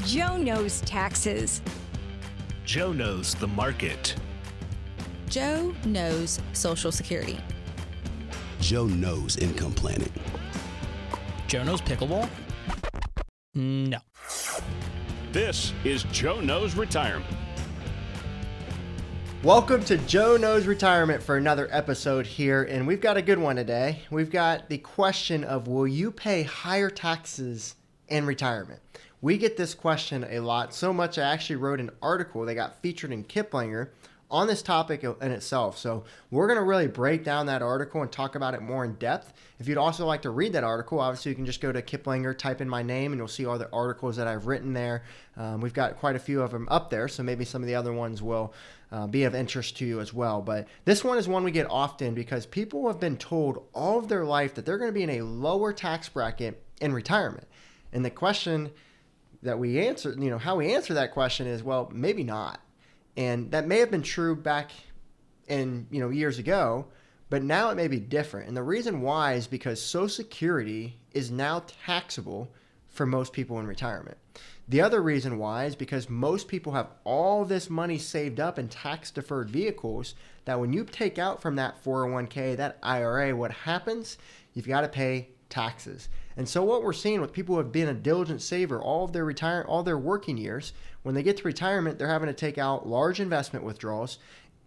Joe knows taxes. Joe knows the market. Joe knows Social Security. Joe knows income planning. Joe knows pickleball? No. This is Joe Knows Retirement. Welcome to Joe Knows Retirement for another episode here, and we've got a good one today. We've got the question of, will you pay higher taxes in retirement? We get this question a lot, so much I actually wrote an article that got featured in Kiplinger on this topic in itself. So we're going to really break down that article and talk about it more in depth. If you'd also like to read that article, obviously you can just go to Kiplinger, type in my name, and you'll see all the articles that I've written there. We've got quite a few of them up there, so maybe some of the other ones will be of interest to you as well. But this one is one we get often because people have been told all of their life that they're going to be in a lower tax bracket in retirement. And the question that we answer, how we answer that question is, well, maybe not. And that may have been true back in, years ago, but now it may be different. And the reason why is because Social Security is now taxable for most people in retirement. The other reason why is because most people have all this money saved up in tax-deferred vehicles that when you take out from that 401k, that IRA, what happens? You've got to pay taxes. And so what we're seeing with people who have been a diligent saver all their working years, when they get to retirement, they're having to take out large investment withdrawals,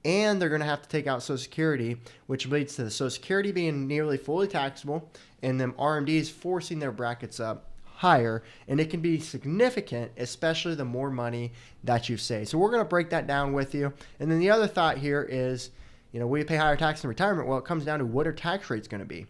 and they're going to have to take out Social Security, which leads to the Social Security being nearly fully taxable, and them RMDs forcing their brackets up higher, and it can be significant, especially the more money that you save. So we're going to break that down with you. And then the other thought here is, will you pay higher tax in retirement? Well, it comes down to what are tax rates going to be.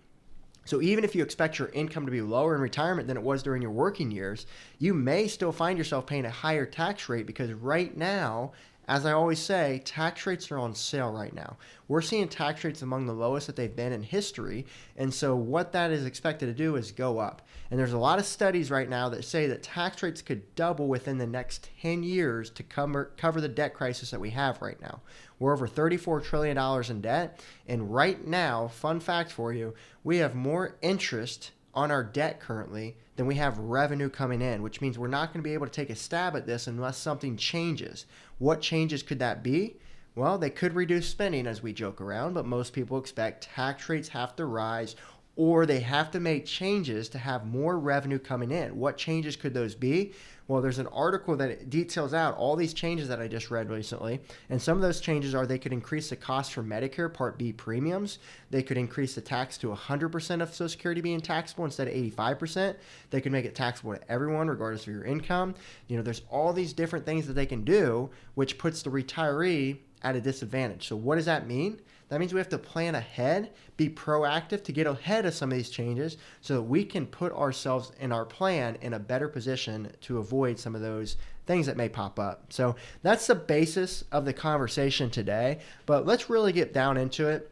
So even if you expect your income to be lower in retirement than it was during your working years, you may still find yourself paying a higher tax rate because right now, as I always say, tax rates are on sale right now. We're seeing tax rates among the lowest that they've been in history. And so what that is expected to do is go up. And there's a lot of studies right now that say that tax rates could double within the next 10 years to cover the debt crisis that we have right now. We're over $34 trillion in debt. And right now, fun fact for you, we have more interest on our debt currently than we have revenue coming in, which means we're not going to be able to take a stab at this unless something changes. What changes could that be? Well, they could reduce spending as we joke around, but most people expect tax rates have to rise or they have to make changes to have more revenue coming in. What changes could those be? Well, there's an article that details out all these changes that I just read recently. And some of those changes are they could increase the cost for Medicare Part B premiums. They could increase the tax to 100% of Social Security being taxable instead of 85%. They could make it taxable to everyone regardless of your income. There's all these different things that they can do, which puts the retiree at a disadvantage. So what does that mean? That means we have to plan ahead, be proactive to get ahead of some of these changes so that we can put ourselves in our plan in a better position to avoid some of those things that may pop up. So that's the basis of the conversation today, but let's really get down into it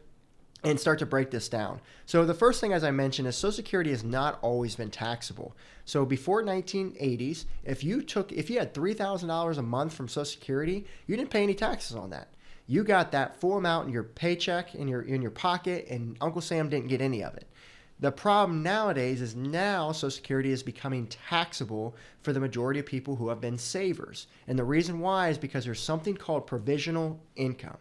and start to break this down. So the first thing, as I mentioned, is Social Security has not always been taxable. So before 1980s, if you had $3,000 a month from Social Security, you didn't pay any taxes on that. You got that full amount in your paycheck in your pocket, and Uncle Sam didn't get any of it. The problem nowadays is now Social Security is becoming taxable for the majority of people who have been savers. And the reason why is because there's something called provisional income.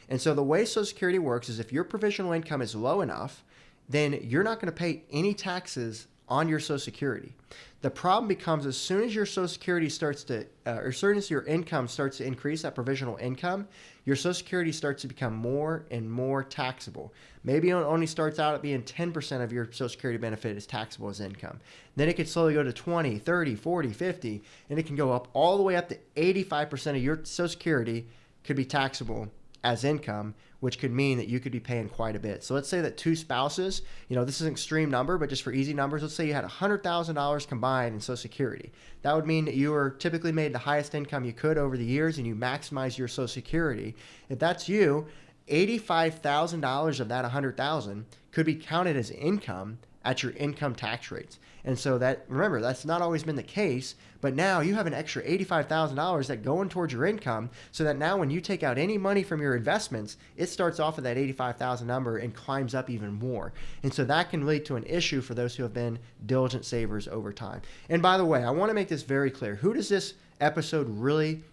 And so the way Social Security works is if your provisional income is low enough, then you're not going to pay any taxes on your Social Security. The problem becomes as soon as your Social Security as soon as your income starts to increase, that provisional income, your Social Security starts to become more and more taxable. Maybe it only starts out at being 10% of your Social Security benefit is taxable as income. Then it could slowly go to 20, 30, 40, 50, and it can go up all the way up to 85% of your Social Security could be taxable as income, which could mean that you could be paying quite a bit. So let's say that two spouses, this is an extreme number, but just for easy numbers, let's say you had $100,000 combined in Social Security. That would mean that you were typically made the highest income you could over the years and you maximize your Social Security. If that's you, $85,000 of that $100,000 could be counted as income at your income tax rates. And so that, remember, that's not always been the case, but now you have an extra $85,000 that going towards your income, so that now when you take out any money from your investments, it starts off at that 85,000 number and climbs up even more. And so that can lead to an issue for those who have been diligent savers over time. And by the way, I want to make this very clear. Who does this episode really,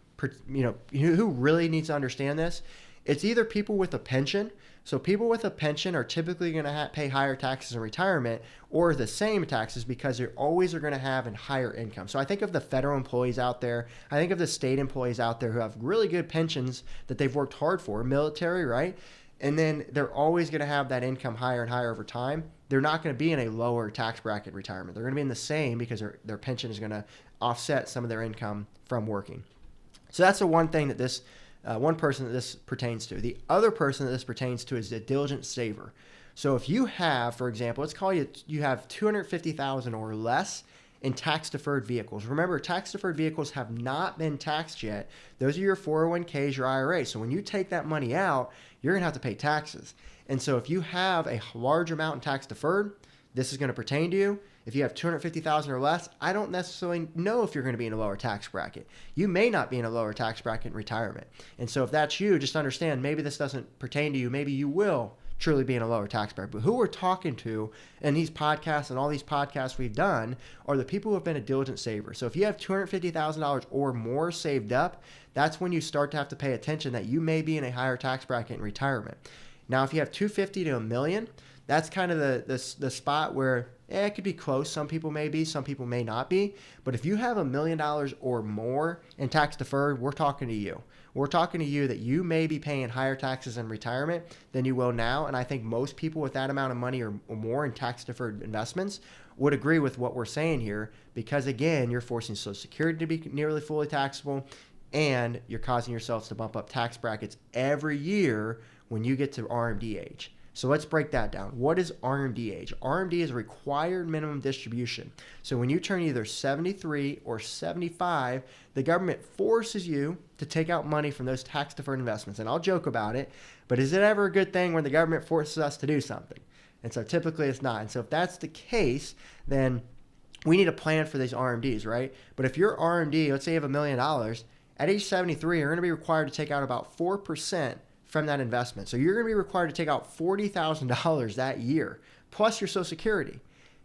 who really needs to understand this? It's either people with a pension. So people with a pension are typically going to pay higher taxes in retirement, or the same taxes, because they always are going to have a higher income. So I think of the federal employees out there. I think of the state employees out there who have really good pensions that they've worked hard for, military, right? And then they're always going to have that income higher and higher over time. They're not going to be in a lower tax bracket retirement. They're going to be in the same, because their pension is going to offset some of their income from working. So that's the one thing that this one person that this pertains to. The other person that this pertains to is a diligent saver. So if you have, for example, let's call you have $250,000 or less in tax-deferred vehicles. Remember, tax-deferred vehicles have not been taxed yet. Those are your 401ks, your IRA. So when you take that money out, you're going to have to pay taxes. And so if you have a large amount in tax-deferred, this is going to pertain to you. If you have $250,000 or less, I don't necessarily know if you're going to be in a lower tax bracket. You may not be in a lower tax bracket in retirement. And so if that's you, just understand maybe this doesn't pertain to you. Maybe you will truly be in a lower tax bracket. But who we're talking to in these podcasts and all these podcasts we've done are the people who have been a diligent saver. So if you have $250,000 or more saved up, that's when you start to have to pay attention that you may be in a higher tax bracket in retirement. Now, if you have $250,000 to $1 million, that's kind of the spot where it could be close. Some people may be, some people may not be. But if you have $1 million or more in tax deferred, we're talking to you. We're talking to you that you may be paying higher taxes in retirement than you will now. And I think most people with that amount of money or more in tax deferred investments would agree with what we're saying here, because again, you're forcing Social Security to be nearly fully taxable, and you're causing yourselves to bump up tax brackets every year when you get to RMD age. So let's break that down. What is RMD age? RMD is required minimum distribution. So when you turn either 73 or 75, the government forces you to take out money from those tax-deferred investments. And I'll joke about it, but is it ever a good thing when the government forces us to do something? And so typically it's not. And so if that's the case, then we need a plan for these RMDs, right? But if your RMD, let's say you have $1 million, at age 73, you're going to be required to take out about 4% from that investment. So you're going to be required to take out $40,000 that year, plus your Social Security.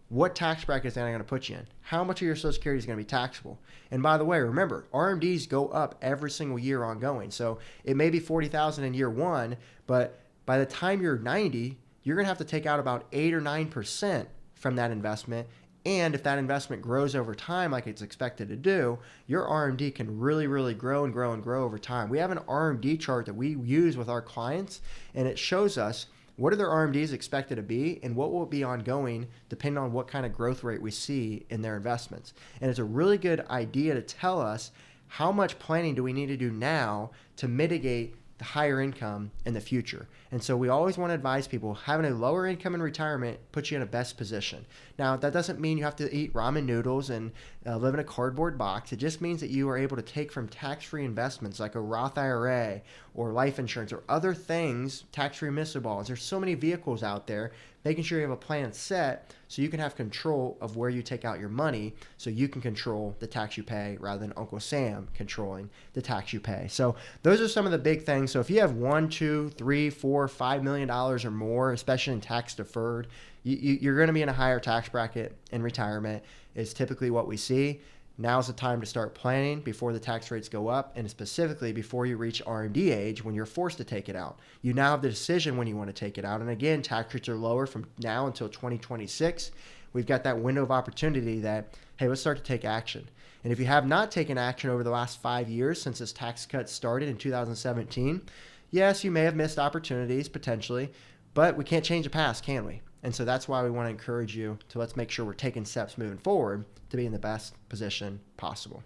What tax bracket is that going to put you in? How much of your Social Security is going to be taxable? And by the way, remember, RMDs go up every single year ongoing. So it may be $40,000 in year one, but by the time you're 90, you're going to have to take out about 8 or 9% from that investment. And if that investment grows over time like it's expected to do, your RMD can really, really grow and grow and grow over time. We have an RMD chart that we use with our clients, and it shows us what are their RMDs expected to be and what will it be ongoing depending on what kind of growth rate we see in their investments. And it's a really good idea to tell us how much planning do we need to do now to mitigate the higher income in the future. And so we always want to advise people having a lower income in retirement puts you in a best position. Now, that doesn't mean you have to eat ramen noodles and live in a cardboard box. It just means that you are able to take from tax-free investments like a Roth IRA or life insurance or other things, tax-free municipal bonds. There's so many vehicles out there, making sure you have a plan set so you can have control of where you take out your money, so you can control the tax you pay rather than Uncle Sam controlling the tax you pay. So those are some of the big things. So if you have $1, $2, $3, $4, $5 million or more, especially in tax deferred, you're going to be in a higher tax bracket in retirement is typically what we see. Now's the time to start planning before the tax rates go up, and specifically before you reach RMD age when you're forced to take it out. You now have the decision when you want to take it out. And again, tax rates are lower from now until 2026. We've got that window of opportunity that, hey, let's start to take action. And if you have not taken action over the last 5 years since this tax cut started in 2017, yes, you may have missed opportunities potentially, but we can't change the past, can we? And so that's why we want to encourage you to let's make sure we're taking steps moving forward to be in the best position possible.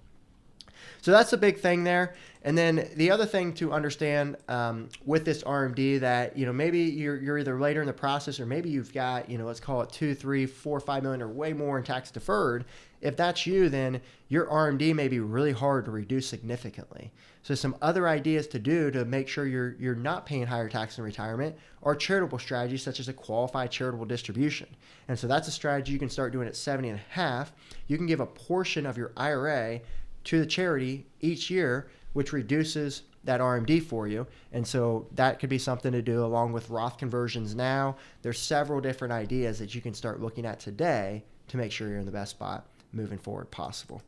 So that's a big thing there. And then the other thing to understand with this RMD that, maybe you're either later in the process or maybe you've got, let's call it 2, 3, 4, 5 million or way more in tax deferred. If that's you, then your RMD may be really hard to reduce significantly. So some other ideas to do to make sure you're not paying higher tax in retirement are charitable strategies such as a qualified charitable distribution. And so that's a strategy you can start doing at 70 and a half. You can give a portion of your IRA to the charity each year, which reduces that RMD for you. And so that could be something to do along with Roth conversions now. There's several different ideas that you can start looking at today to make sure you're in the best spot moving forward possible.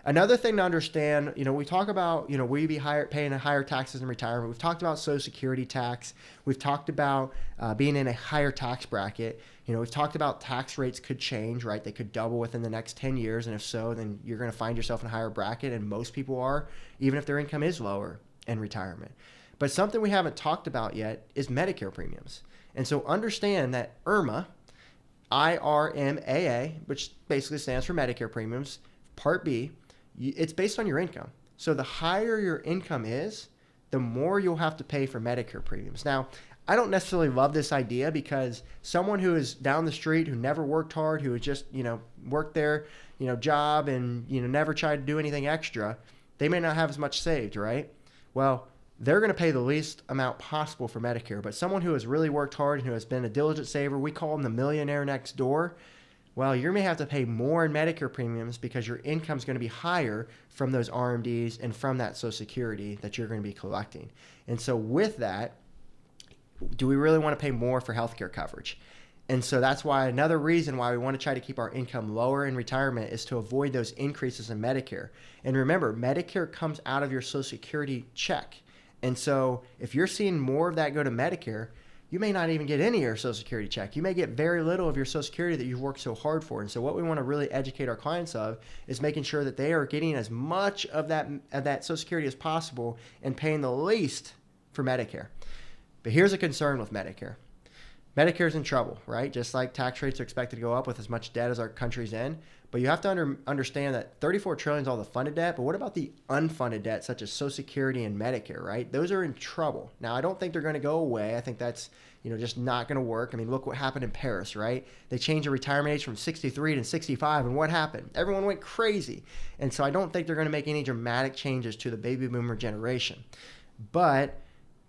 Another thing to understand, we talk about, will you be paying higher taxes in retirement? We've talked about Social Security tax. We've talked about being in a higher tax bracket. We've talked about tax rates could change, right? They could double within the next 10 years. And if so, then you're going to find yourself in a higher bracket. And most people are, even if their income is lower in retirement. But something we haven't talked about yet is Medicare premiums. And so understand that IRMAA, which basically stands for Medicare premiums, Part B, it's based on your income. So the higher your income is, the more you'll have to pay for Medicare premiums. Now, I don't necessarily love this idea because someone who is down the street, who never worked hard, who has just, worked their, job and, never tried to do anything extra, they may not have as much saved, right? Well, they're going to pay the least amount possible for Medicare. But someone who has really worked hard and who has been a diligent saver, we call them the millionaire next door. Well, you may have to pay more in Medicare premiums because your income is going to be higher from those RMDs and from that Social Security that you're going to be collecting. And so with that, do we really want to pay more for healthcare coverage? And so that's why another reason why we want to try to keep our income lower in retirement is to avoid those increases in Medicare. And remember, Medicare comes out of your Social Security check. And so if you're seeing more of that go to Medicare, you may not even get any of your Social Security check. You may get very little of your Social Security that you've worked so hard for. And so what we want to really educate our clients of is making sure that they are getting as much of that Social Security as possible and paying the least for Medicare. But here's a concern with Medicare. Medicare's in trouble, right? Just like tax rates are expected to go up with as much debt as our country's in. But you have to understand that $34 trillion is all the funded debt. But what about the unfunded debt, such as Social Security and Medicare, right? Those are in trouble. Now, I don't think they're going to go away. I think that's just not going to work. I mean, look what happened in Paris, right? They changed the retirement age from 63 to 65. And what happened? Everyone went crazy. And so I don't think they're going to make any dramatic changes to the baby boomer generation. But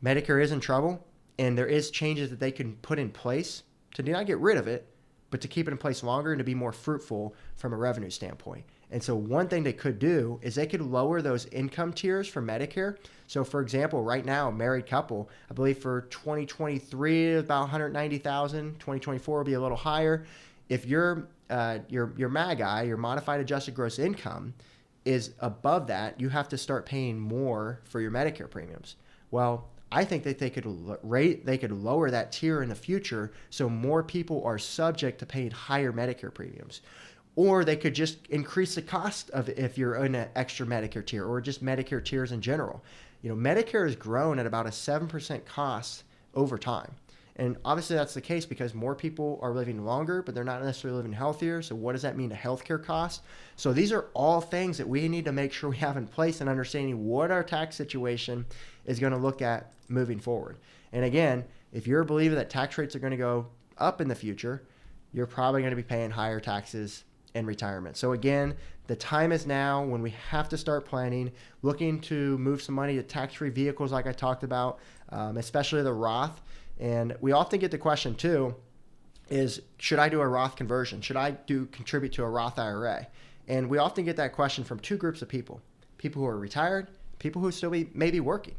Medicare is in trouble. And there is changes that they can put in place to not get rid of it, but to keep it in place longer and to be more fruitful from a revenue standpoint. And so one thing they could do is they could lower those income tiers for Medicare. So for example, right now, a married couple, I believe for 2023, about 190,000, 2024 will be a little higher. If your MAGI, your modified adjusted gross income, is above that, you have to start paying more for your Medicare premiums. Well, I think that they could lower that tier in the future so more people are subject to paying higher Medicare premiums. Or they could just increase the cost of if you're in an extra Medicare tier or just Medicare tiers in general. Medicare has grown at about a 7% cost over time. And obviously that's the case because more people are living longer, but they're not necessarily living healthier. So what does that mean to healthcare costs? So these are all things that we need to make sure we have in place and understanding what our tax situation is going to look at moving forward. And again, if you're a believer that tax rates are going to go up in the future, you're probably going to be paying higher taxes in retirement. So again, the time is now when we have to start planning, looking to move some money to tax-free vehicles like I talked about, especially the Roth. And we often get the question too, is should I do a Roth conversion? Should I contribute to a Roth IRA? And we often get that question from two groups of people who are retired, people who still may be working.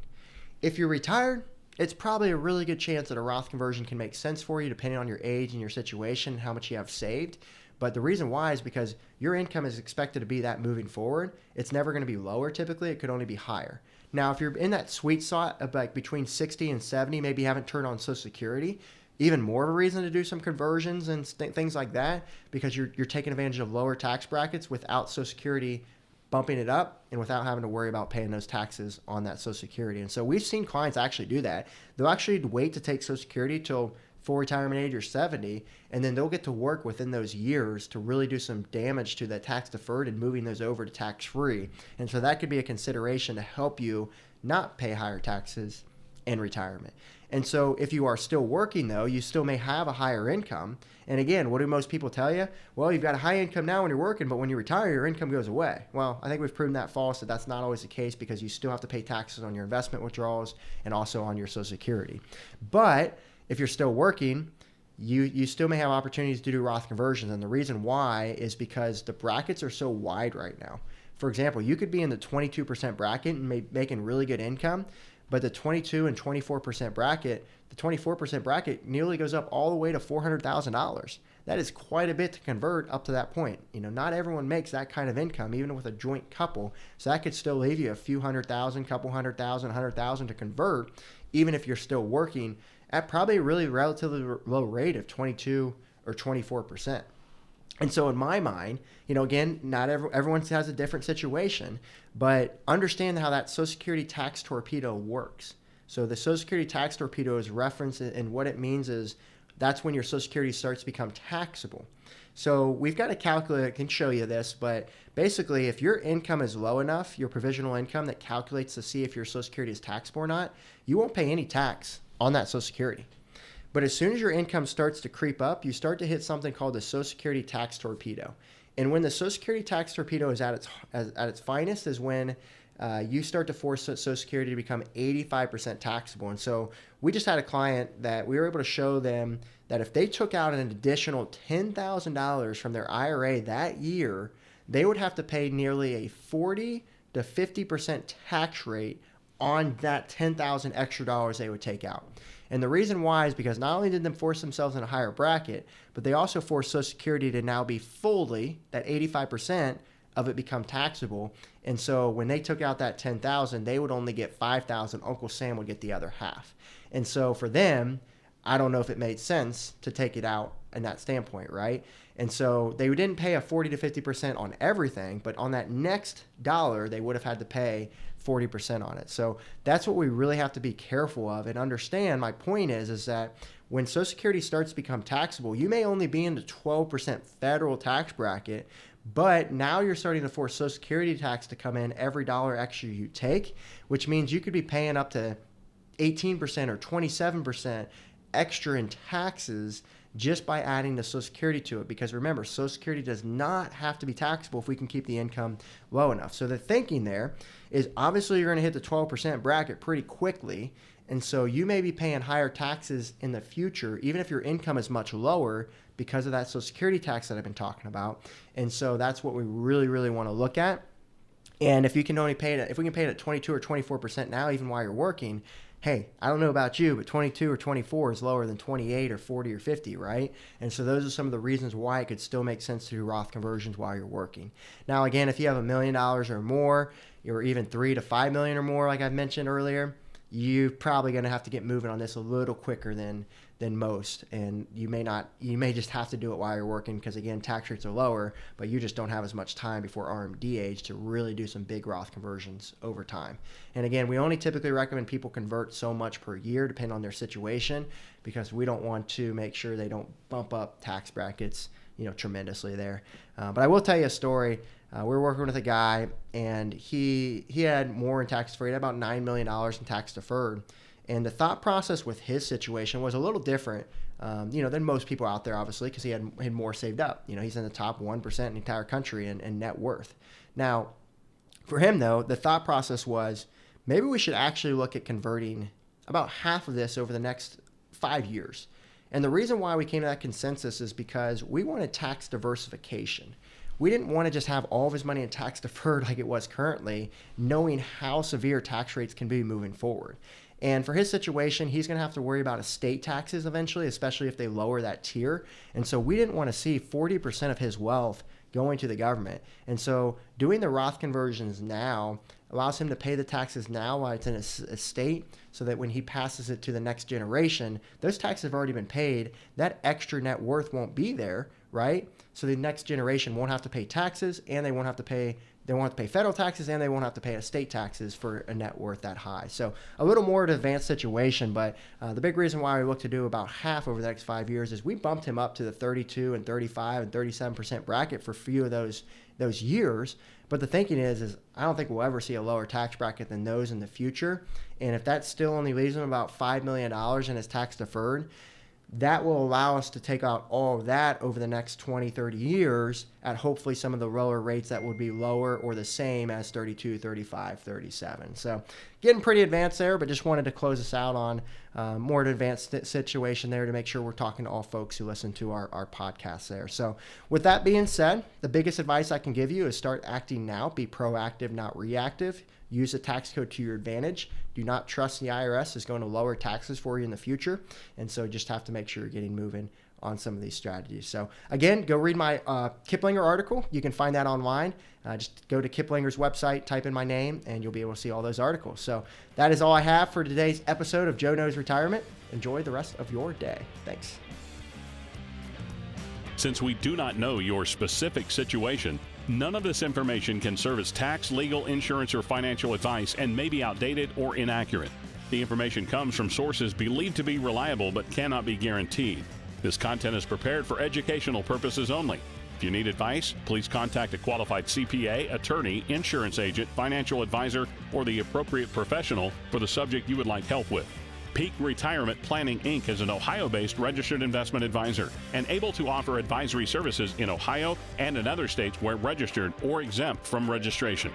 If you're retired, it's probably a really good chance that a Roth conversion can make sense for you depending on your age and your situation and how much you have saved. But the reason why is because your income is expected to be that moving forward. It's never going to be lower typically. It could only be higher. Now, if you're in that sweet spot of like between 60 and 70, maybe you haven't turned on Social Security, even more of a reason to do some conversions and things like that because you're taking advantage of lower tax brackets without Social Security bumping it up and without having to worry about paying those taxes on that Social Security. And so we've seen clients actually do that. They'll actually wait to take Social Security till full retirement age or 70, and then they'll get to work within those years to really do some damage to that tax deferred and moving those over to tax free. And so that could be a consideration to help you not pay higher taxes in retirement. And so if you are still working, though, you still may have a higher income. And again, what do most people tell you? Well, you've got a high income now when you're working, but when you retire, your income goes away. Well, I think we've proven that false, that that's not always the case, because you still have to pay taxes on your investment withdrawals and also on your Social Security. But if you're still working, you still may have opportunities to do Roth conversions. And the reason why is because the brackets are so wide right now. For example, you could be in the 22% bracket and making really good income, but the 22 and 24% bracket, the 24% bracket nearly goes up all the way to $400,000. That is quite a bit to convert up to that point. Not everyone makes that kind of income, even with a joint couple. So that could still leave you a few $100,000, couple $100,000, $100,000 to convert, even if you're still working at probably a really relatively low rate of 22 or 24%. And so in my mind, again, not everyone has a different situation, but understand how that Social Security tax torpedo works. So the Social Security tax torpedo is referenced, and what it means is that's when your Social Security starts to become taxable. So we've got a calculator that can show you this, but basically if your income is low enough, your provisional income that calculates to see if your Social Security is taxable or not, you won't pay any tax on that Social Security. But as soon as your income starts to creep up, you start to hit something called the Social Security tax torpedo. And when the Social Security tax torpedo is at its finest is when you start to force Social Security to become 85% taxable. And so we just had a client that we were able to show them that if they took out an additional $10,000 from their IRA that year, they would have to pay nearly a 40 to 50% tax rate on that $10,000 extra dollars they would take out. And the reason why is because not only did they force themselves in a higher bracket, but they also forced Social Security to now be fully, that 85% of it become taxable. And so when they took out that $10,000, they would only get $5,000. Uncle Sam would get the other half. And so for them, I don't know if it made sense to take it out in that standpoint, right? And so they didn't pay a 40 to 50% on everything, but on that next dollar, they would have had to pay 40% on it. So that's what we really have to be careful of and understand. My point is that when Social Security starts to become taxable, you may only be in the 12% federal tax bracket, but now you're starting to force Social Security tax to come in every dollar extra you take, which means you could be paying up to 18% or 27% extra in taxes just by adding the Social Security to it. Because remember, Social Security does not have to be taxable if we can keep the income low enough. So the thinking there is obviously you're going to hit the 12% bracket pretty quickly. And so you may be paying higher taxes in the future, even if your income is much lower because of that Social Security tax that I've been talking about. And so that's what we really, really want to look at. And if you can only pay it, if we can pay it at 22 or 24% now, even while you're working, hey, I don't know about you, but 22 or 24 is lower than 28 or 40 or 50, right? And so those are some of the reasons why it could still make sense to do Roth conversions while you're working. Now, again, if you have $1 million or more, or even $3 to $5 million or more, like I mentioned earlier, you're probably going to have to get moving on this a little quicker than most. And you may just have to do it while you're working because, again, tax rates are lower, but you just don't have as much time before RMD age to really do some big Roth conversions over time. And again, we only typically recommend people convert so much per year, depending on their situation, because we don't want to make sure they don't bump up tax brackets, tremendously there. But I will tell you a story. We were working with a guy, and he had more in tax deferred. He had about $9 million in tax deferred. And the thought process with his situation was a little different, than most people out there, obviously, because he had more saved up. He's in the top 1% in the entire country in net worth. Now, for him, though, the thought process was maybe we should actually look at converting about half of this over the next 5 years. And the reason why we came to that consensus is because we wanted tax diversification. We didn't want to just have all of his money in tax deferred like it was currently, knowing how severe tax rates can be moving forward. And for his situation, he's going to have to worry about estate taxes eventually, especially if they lower that tier. And so we didn't want to see 40% of his wealth going to the government. And so doing the Roth conversions now allows him to pay the taxes now while it's in his estate, so that when he passes it to the next generation, those taxes have already been paid. That extra net worth won't be there, right? So the next generation won't have to pay taxes, and they won't have to pay federal taxes, and they won't have to pay estate taxes for a net worth that high. So a little more of an advanced situation, but the big reason why we look to do about half over the next 5 years is we bumped him up to the 32 and 35 and 37% bracket for a few of those years. But the thinking is I don't think we'll ever see a lower tax bracket than those in the future. And if that still only leaves him about $5 million in his tax deferred, that will allow us to take out all of that over the next 20, 30 years at hopefully some of the lower rates that would be lower or the same as 32, 35, 37. So getting pretty advanced there, but just wanted to close us out on more of an advanced situation there to make sure we're talking to all folks who listen to our podcast there. So with that being said, the biggest advice I can give you is start acting now. Be proactive, not reactive. Use the tax code to your advantage. Do not trust the IRS is going to lower taxes for you in the future. And so just have to make sure you're getting moving on some of these strategies. So again, go read my Kiplinger article. You can find that online. Just go to Kiplinger's website, type in my name, and you'll be able to see all those articles. So that is all I have for today's episode of Joe Knows Retirement. Enjoy the rest of your day. Thanks. Since we do not know your specific situation, none of this information can serve as tax, legal, insurance, or financial advice and may be outdated or inaccurate. The information comes from sources believed to be reliable but cannot be guaranteed. This content is prepared for educational purposes only. If you need advice, please contact a qualified CPA, attorney, insurance agent, financial advisor, or the appropriate professional for the subject you would like help with. Peak Retirement Planning, Inc. is an Ohio-based registered investment advisor and able to offer advisory services in Ohio and in other states where registered or exempt from registration.